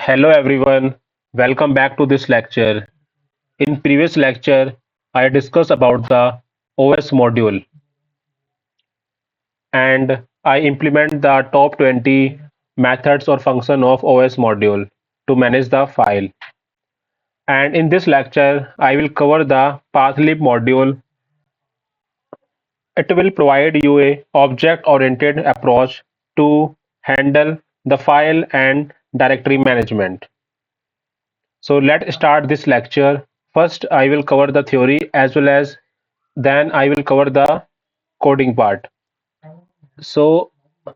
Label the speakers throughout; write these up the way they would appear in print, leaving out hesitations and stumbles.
Speaker 1: Hello everyone, welcome back to this lecture. In previous lecture, I discussed about the OS module and I implement the top 20 methods or function of OS module to manage the file. And in this lecture, I will cover the Pathlib module. It will provide you a object-oriented approach to handle the file and directory management. So let's start this lecture. First, I will cover the theory as well as then I will cover the coding part. So, in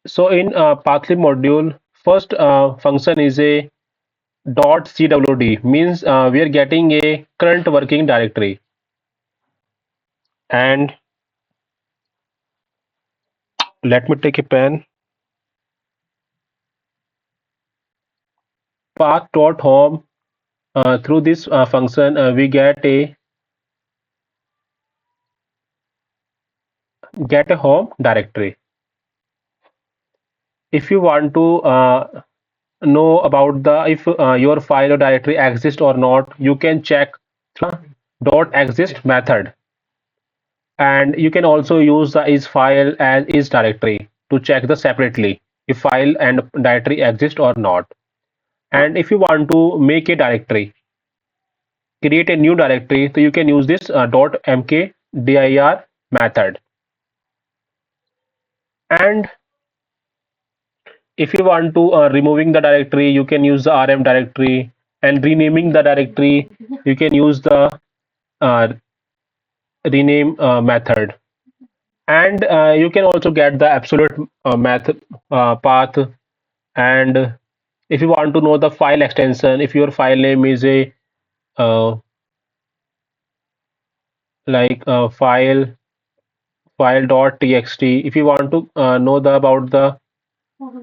Speaker 1: Pathlib module, first function is a .cwd means we are getting a current working directory, and let me take a pen. Path.home, through this function we get a home directory. If you want to know about the if your file or directory exists or not, you can check the .exist method, and you can also use the is file as is directory to check the separately if file and directory exist or not. And if you want to make a directory, create a new directory, so you can use this .mkdir method. And if you want to removing the directory, you can use the rm directory, and renaming the directory, you can use the uh, rename method. And you can also get the absolute path. And if you want to know the file extension, if your file name is a uh, like file.txt, if you want to know the about the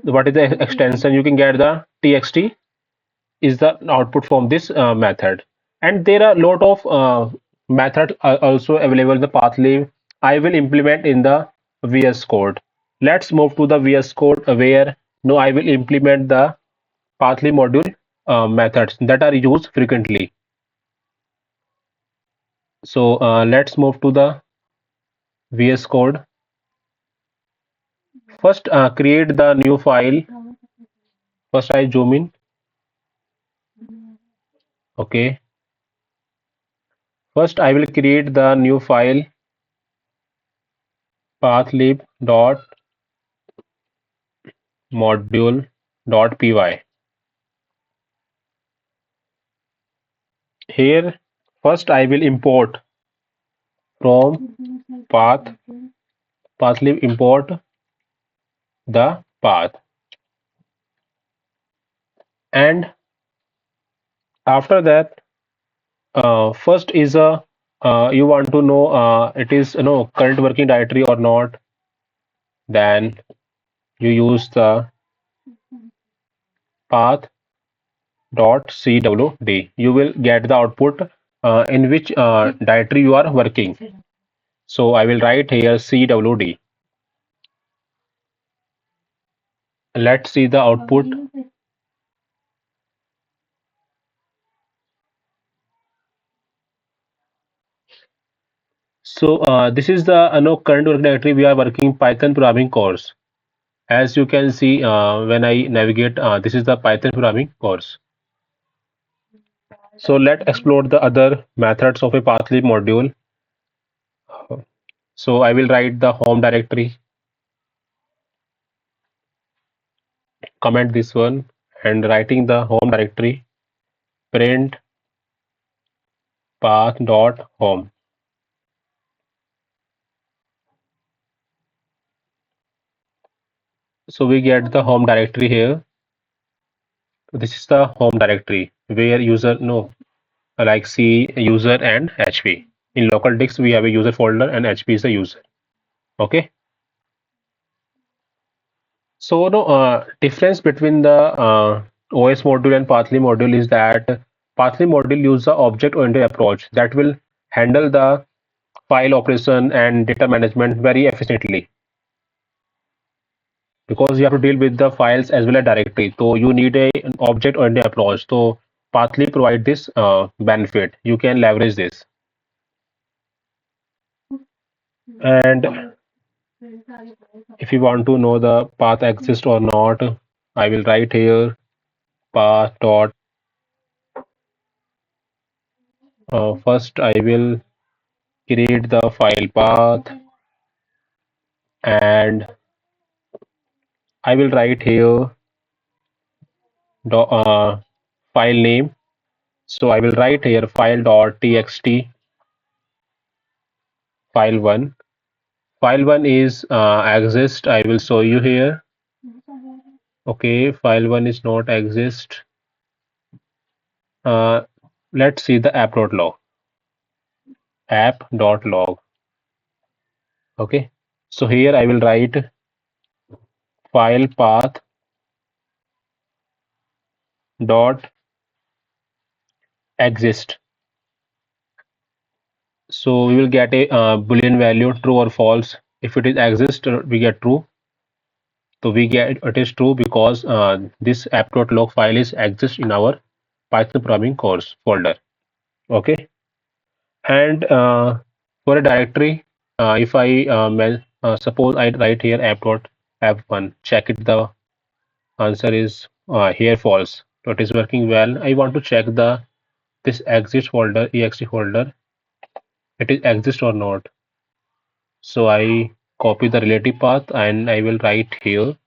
Speaker 1: what is the extension, you can get the txt is the output from this method. And there are a lot of methods also available in the Pathlib. I will implement in the VS Code. Let's move to the VS Code where now I will implement the Pathlib module methods that are used frequently. So let's move to the VS Code. First, create the new file. First, I zoom in. Okay. First, I will create the new file pathlib.module.py. Here, first I will import from pathlib import the path, and after that, first is a you want to know it is current working directory or not. Then you use the path.cwd. You will get the output in which directory you are working. So I will write here cwd. Let's see the output. So this is the current working directory. We are working Python programming course. As you can see when I navigate, this is the Python programming course. So let's explore the other methods of a Pathlib module. So I will write the home directory, comment this one, and writing the home directory, print path.home. So we get the home directory here. This is the home directory where user like C user and HP. In local disk we have a user folder and HP is the user. Okay. So no difference between the OS module and Pathlib module is that Pathlib module use the object-oriented approach that will handle the file operation and data management very efficiently. because you have to deal with the files as well as directory. So you need an object-oriented approach. So Pathly provide this benefit. You can leverage this. And if you want to know the path exists or not, I will write here path dot. First, I will create the file path, and I will write here file name. So I will write here file.txt file1. File1 is exist. I will show you here. Okay, file1 is not exist. Uh, let's see the app.log. App.log. Okay, so here I will write file path dot exist. So we will get a boolean value true or false. If it is exist, we get true. So we get it is true because this app.log file is exist in our Python programming course folder. Okay, and for a directory, if I suppose I write here app.f1, check it. The answer is here false. So it is working well. I want to check the this exist folder, ext folder, it is exist or not. So I copy the relative path and I will write here.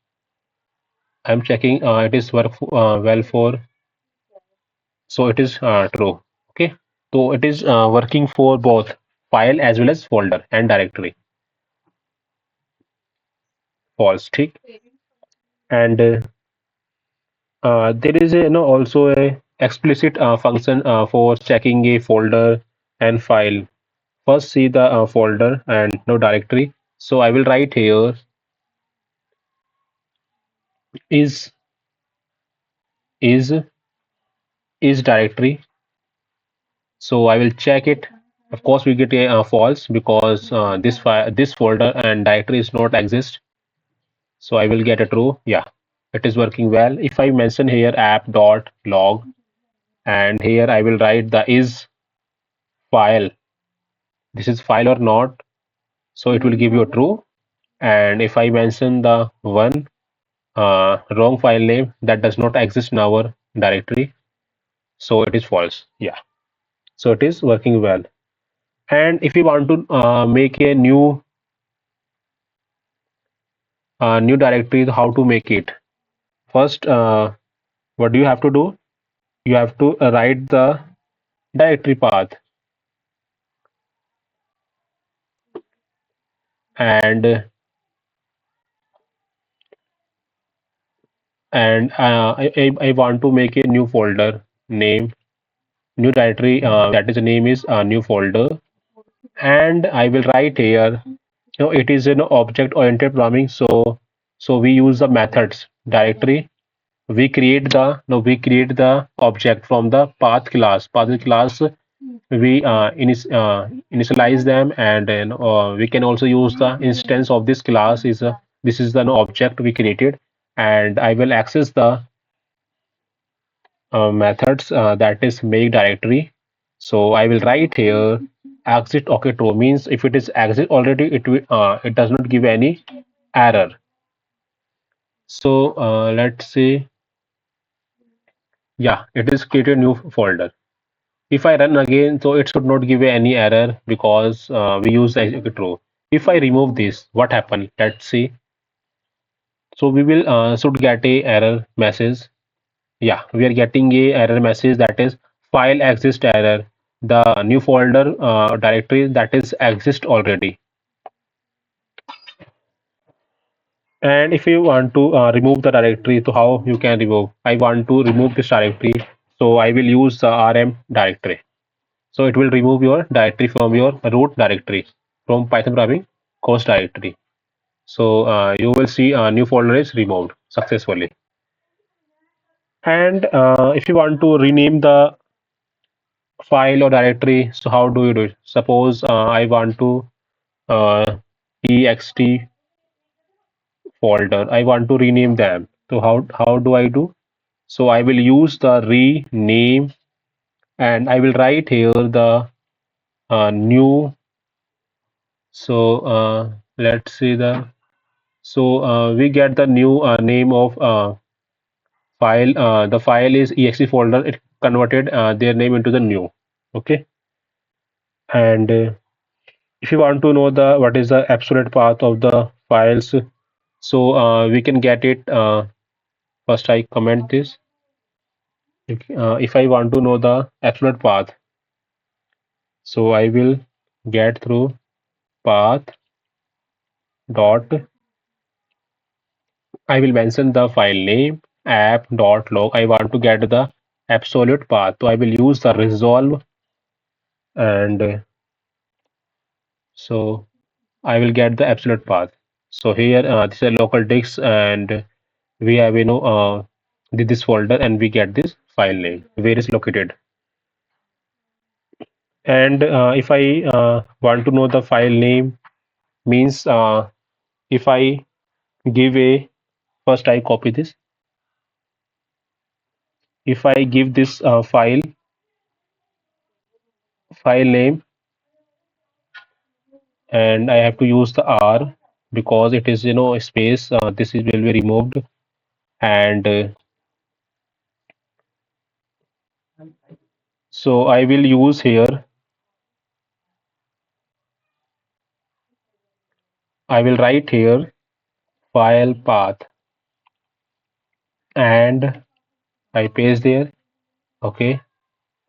Speaker 1: I'm checking it is work well for, so it is true. Okay, so it is working for both file as well as folder and directory. False, tick. And there is a, also a explicit function for checking a folder and file. First see the folder and no directory. So I will write here is is is directory. So I will check it. Of course, we get a false because this file, this folder and directory is not exist. So I will get a true. Yeah, it is working well. If I mention here app.log and here I will write the is file. This is file or not. So it will give you a true. And if I mention the one wrong file name that does not exist in our directory, so it is false. Yeah. So it is working well. And if you want to make a new directory, how to make it? First, what do you have to do? You have to write the directory path, and I want to make a new folder name, new directory that is the name is new folder, and I will write here. It is an object oriented programming, so we use the methods directory. We create the object from the path class. Path class we initialize them, and then we can also use the instance of this class is a, this is the object we created, and I will access the methods that is make directory. So I will write here exit. Okay, true means if it is exit already, it does not give any error. So let's say, yeah, it is created new folder. If I run again, so it should not give any error because we use execute row. If I remove this, what happened? Let's see. So we will should get a error message. Yeah, we are getting a error message that is file exist error. The new folder directory that is exist already. And if you want to remove the directory, so how you can remove? I want to remove this directory, so I will use the rm directory. So it will remove your directory from your root directory from Python programming course directory. So you will see a new folder is removed successfully. And if you want to rename the file or directory, so how do you do it? Suppose I want to uh, ext folder. I want to rename them. So how do I do? So I will use the rename, and I will write here the new. So let's see the. So we get the new name of file. The file is exe folder. It converted their name into the new. Okay. And if you want to know the what is the absolute path of the files, so we can get it. First, I comment this. If I want to know the absolute path, so I will get through path dot. I will mention the file name app.log. I want to get the absolute path. So I will use the resolve, and so I will get the absolute path. So here this is a local disk, and we have this folder, and we get this file name where it's located. And if I want to know the file name, means if I give a first I copy this. If I give this file name, and I have to use the R because it is space. This is will be removed, and so I will use here. I will write here file path, and I paste there. Okay,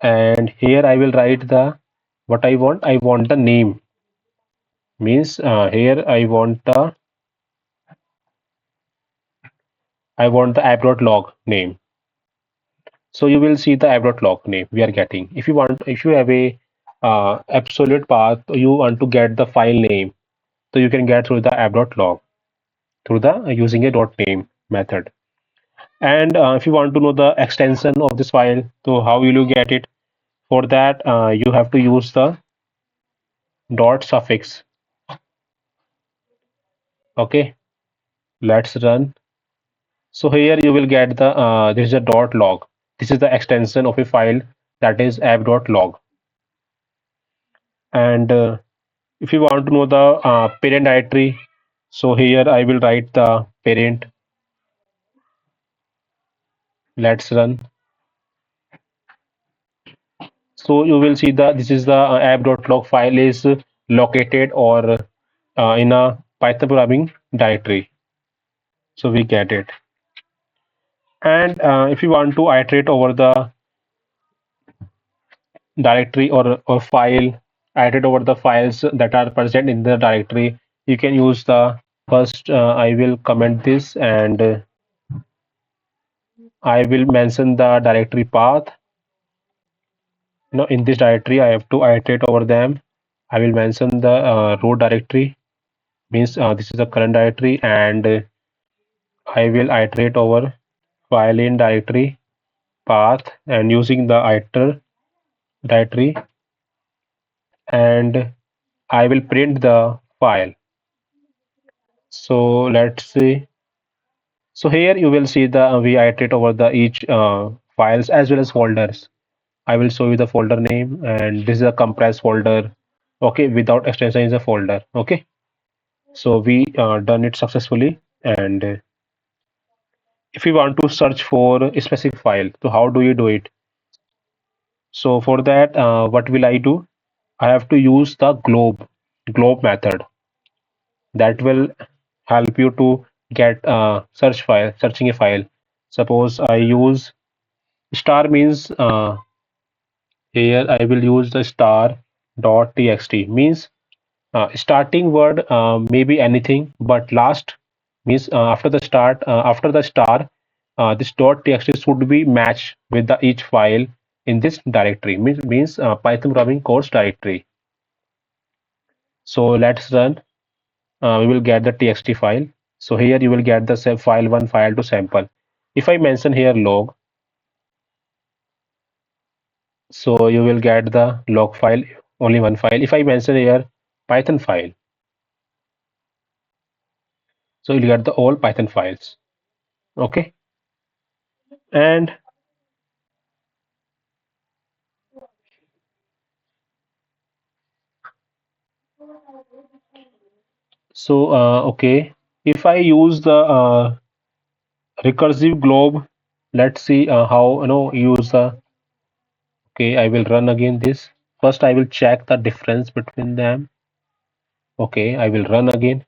Speaker 1: and here I will write the what I want. I want the name, means here I want the app.log name. So you will see the app.log name we are getting. If you have a absolute path, you want to get the file name, so you can get through the app.log through the using a .name method. And if you want to know the extension of this file, so how will you get it? For that, you have to use the .suffix. Okay, let's run. So here you will get the this is a .log. This is the extension of a file, that is app.log. And if you want to know the parent directory, so here I will write the parent. Let's run. So you will see the this is the app.log file is located or in a Python programming directory. So we get it. And if you want to iterate over the directory or file, iterate over the files that are present in the directory, you can use the first. I will comment this, and I will mention the directory path. In this directory, I have to iterate over them. I will mention the root directory, means this is the current directory, and I will iterate over file in directory path, and using the iter directory, and I will print the file. So let's see. So here you will see the we iterate over the each files as well as folders. I will show you the folder name, and this is a compressed folder. Okay, without extension is a folder. Okay, so we done it successfully. And if you want to search for a specific file, so how do you do it? So for that, what will I do? I have to use the glob method. That will help you to get searching a file. Suppose I use star, means here I will use the star dot txt, means starting word may be anything, but last means after the star, this dot txt should be matched with the each file in this directory, means Python programming course directory. So let's run. We will get the txt file. So here you will get the file1, file2 sample. If I mention here log, so you will get the log file, only one file. If I mention here Python file, So you'll get the all Python files. Okay. And so okay, if I use the recursive globe, let's see how use the. Okay, I will run again this. First I will check the difference between them. Okay, I will run again.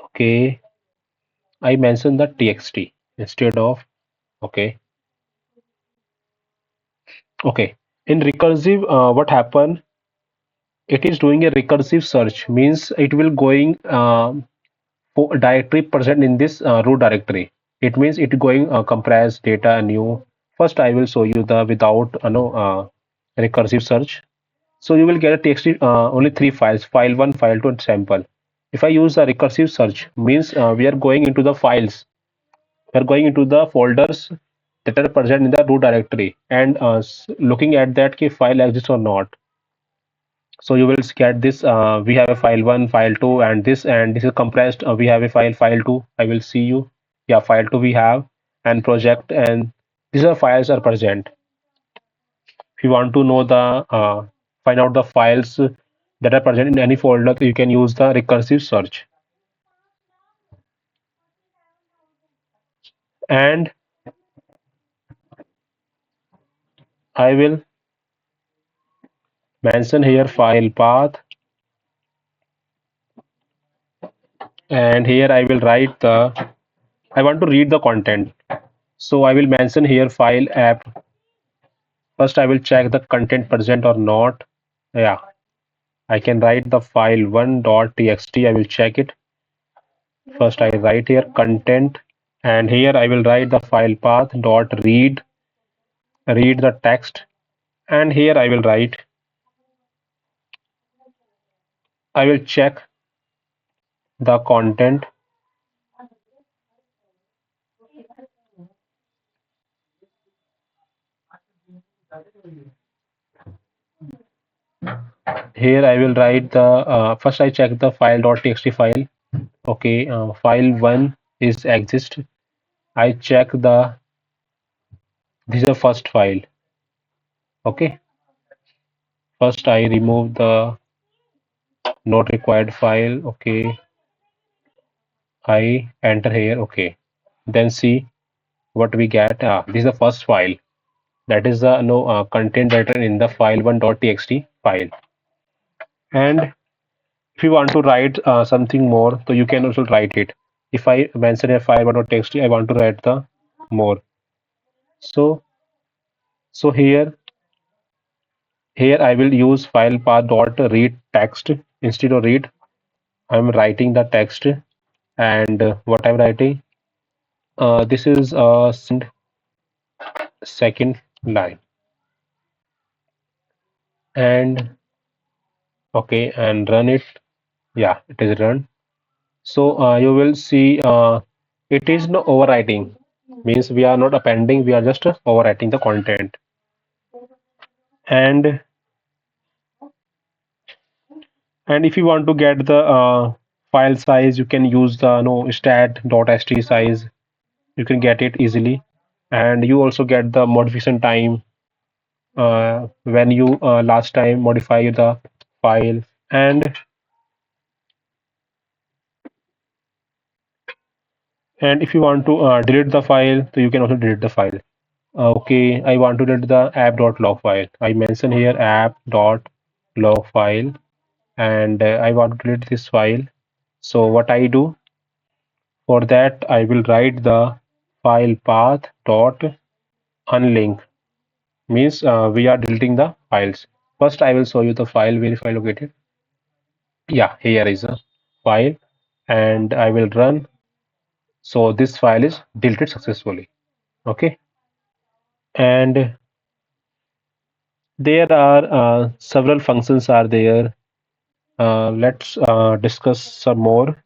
Speaker 1: Okay, I mentioned the txt instead of. Okay. Okay, in recursive what happen, it is doing a recursive search, means it will going for directory present in this root directory. It means it going compress data new. First I will show you the without recursive search. So you will get a txt only three files, file 1, file 2 and sample. If I use the recursive search, means we are going into the files, we are going into the folders that are present in the root directory and looking at that ki file exists or not. So you will get this we have a file 1, file 2 and this is compressed. We have a file 2. I will see you. Yeah, file 2 we have and project, and these are files are present. If you want to know the find out the files that are present in any folder, you can use the recursive search. And I will mention here file path, and here I will write the, I want to read the content. So I will mention here file app. First I will check the content present or not. Yeah, I can write the file 1.txt. I will check it. First I write here content, and here I will write the file path dot read the text, and here I will write, I will check the content. Here I will write the first I check the file.txt file. Okay, file 1 is exist. I check the, this is the first file. Okay, first I remove the not required file. Okay, I enter here. Okay, then see what we get. This is the first file, that is the no content written in the file 1.txt file. And if you want to write something more, so you can also write it. If I mention a file 1.txt, I want to write the more. So here I will use file path dot read text. Instead of read, I'm writing the text. And what I'm writing, this is second line. And okay, and run it. Yeah, it is run. So you will see it is no overwriting, means we are not appending, we are just overwriting the content. And if you want to get the file size, you can use the no stat.st size. You can get it easily, and you also get the modification time when you last time modify the file. And if you want to delete the file, so you can also delete the file. Okay, I want to delete the app.log file. I mention here app.log file, and I want to delete this file. So what I do for that, I will write the file path.unlink, means we are deleting the files. First, I will show you the file where file located. Yeah, here is a file, and I will run. So this file is deleted successfully. Okay, and there are several functions are there. Let's discuss some more.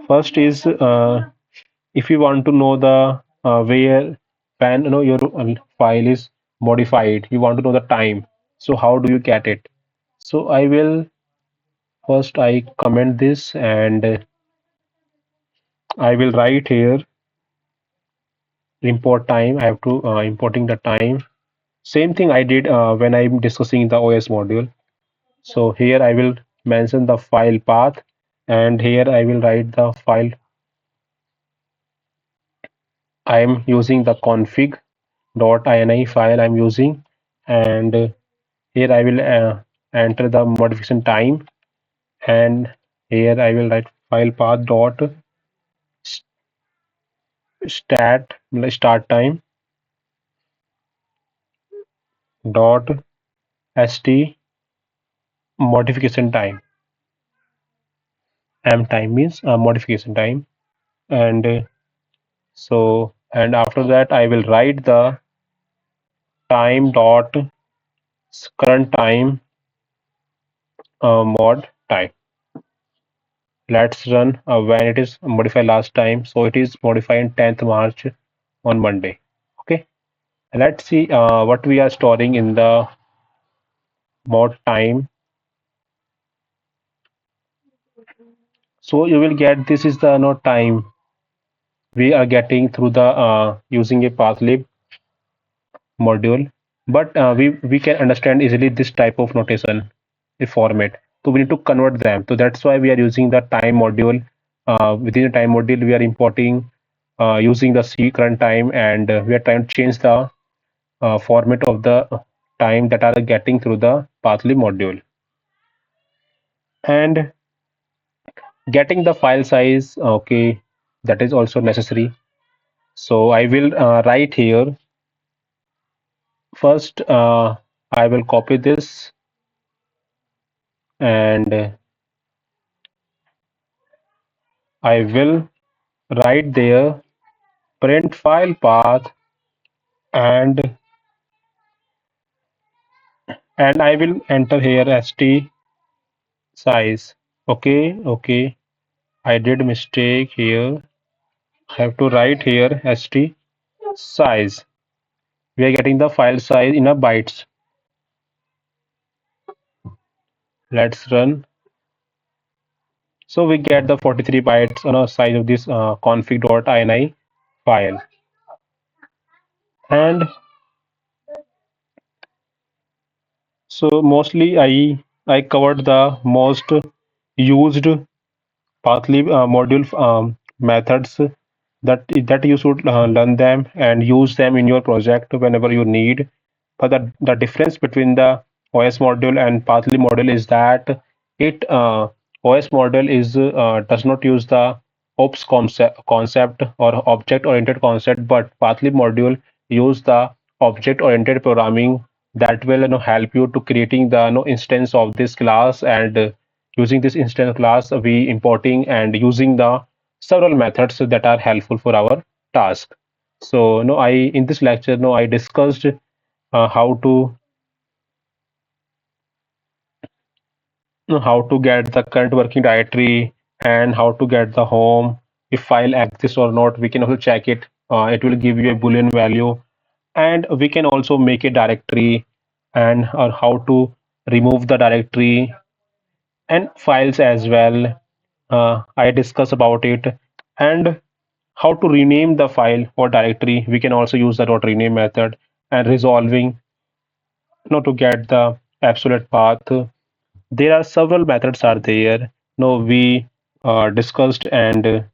Speaker 1: First is if you want to know the where when your file is modified, you want to know the time. So how do you get it? So I will first I comment this, and I will write here import time. I have to importing the time. Same thing I did when I'm discussing the OS module. So here I will mention the file path, and here I will write the file. I am using the config.ini file I'm using, and here I will enter the modification time, and here I will write file path dot stat start time dot st modification time. M time means modification time, and and after that I will write the time dot current time mod time. Let's run when it is modified last time. So it is modified 10th March on Monday. Okay. Let's see what we are storing in the mod time. So you will get this is the time we are getting through the using a Pathlib module, but we can understand easily this type of notation, a format. So we need to convert them. So that's why we are using the time module. Within the time module, we are importing using the C current time, and we are trying to change the format of the time that are getting through the Pathlib module, and getting the file size. Okay, that is also necessary. So I will write here first. I will copy this, and I will write there print file path, and I will enter here st size. Okay, I did mistake here. I have to write here st size. We are getting the file size in a bytes. Let's run. So we get the 43 bytes on a size of this config.ini file. And so mostly I covered the most used Pathlib module methods that you should learn them and use them in your project whenever you need. But the difference between the OS module and Pathlib module is that it OS module is does not use the OPS concept or object oriented concept, but Pathlib module use the object oriented programming that will help you to creating the instance of this class, and using this instance class we importing and using the several methods that are helpful for our task. So no, I in this lecture no I discussed how to get the current working directory, and how to get the home. If file exists or not, we can also check it. It will give you a boolean value, and we can also make a directory, and or how to remove the directory and files as well. I discuss about it, and how to rename the file or directory. We can also use the .rename method, and resolving to get the absolute path. There are several methods are there. No, we discussed, and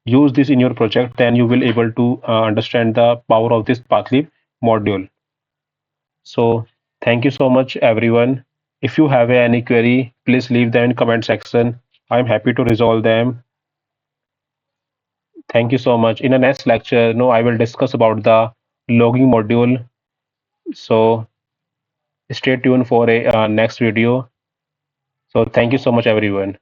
Speaker 1: use this in your project. Then you will able to understand the power of this Pathlib module. So thank you so much, everyone. If you have any query, please leave them in comment section. I'm happy to resolve them. Thank you so much. In the next lecture, no, I will discuss about the logging module. So stay tuned for a next video. So thank you so much, everyone.